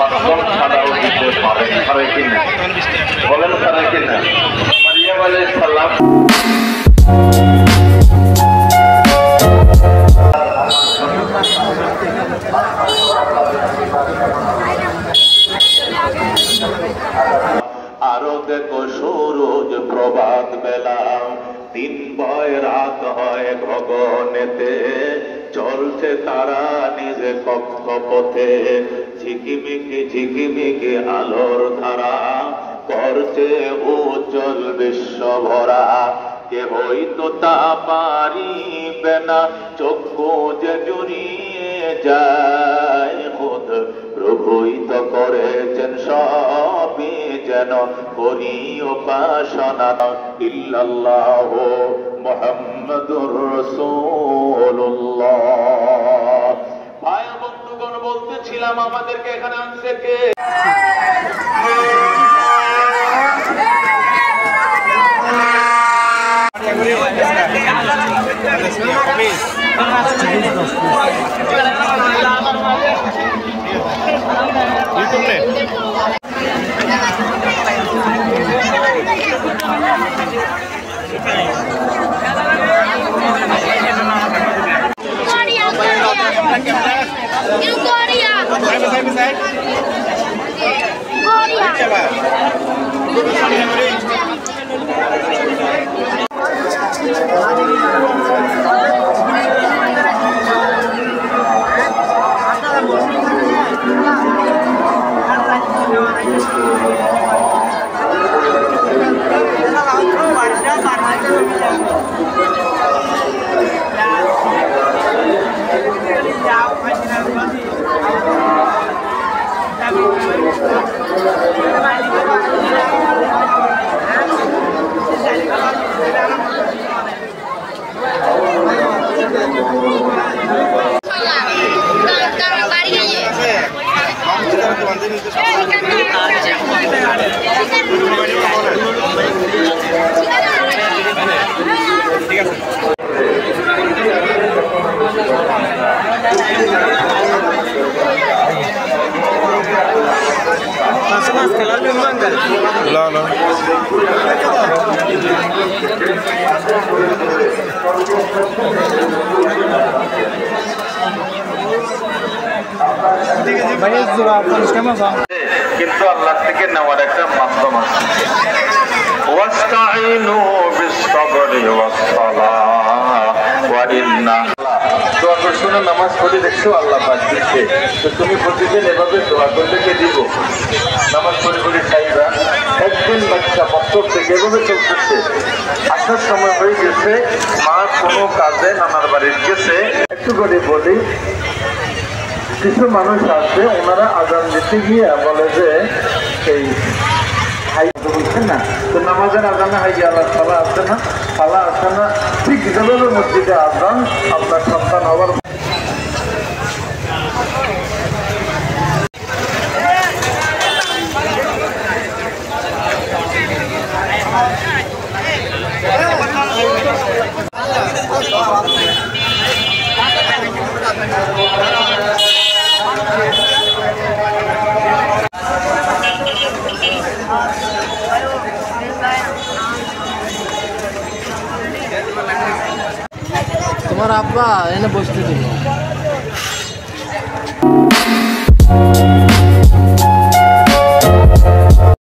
মাধ্যম ছাড়াও দিতে পারে কিনা বলেন, পারে কিনা? মারিয়াম আলাইহিস সালাম আরো দেখো সূরজ প্রভাত বেলা, দিন ভয় রাত হয় গগনেতে, চলছে তারা নিজে কক্ষপথে, ঝিকিমিকি ঝিকিমিকি আলোর ধারা করছে উজ্জ্বল বিশ্ব ভরা। কেহই তো তা পারিবে না, চক্ষু যে জুড়িয়ে যায়, খোদ প্রভুই তো করেছেন সবই, যেন করি উপাসনা। ইল্লাল্লাহ মুহাম্মাদুর রাসূলুল্লাহ। ভাই বন্ধুগণ, বলতেছিলাম আমাদেরকে এখানে আনছে কে? কিন্তু আল্লাহ থেকে নেওয়ার একটা মাধ্যম আছে। ওয়াস্তাইনু বিস-সাবরি ওয়াস-সালাহ ওয়া ইন্না দোয়া করছো না, নামাজ পড়ে দেখছো আল্লাহ পাক দিচ্ছে, তো তুমি প্রতিদিন এভাবে দোয়া করলে কে দিব? নামাজ পড়ে পড়ে খাইবা। একদিন বাচ্চা মক্তব থেকে এভাবে চলতেছে, আসার সময় হয়ে গেছে, মা কোনো কাজে নানার বাড়ির গেছে। একটু করে বলি, কিছু মানুষ আছে ওনারা আজান দিতে গিয়ে বলে যে এই বুঝছেন না, তো নামাজের আজানে হাই আল্লাহ সালা আসে না, সালা আসে না। ঠিক যেভাবে মসজিদে আজান আপনার সন্তান হওয়ার তোমার আব্বা এনে বসতে দিল।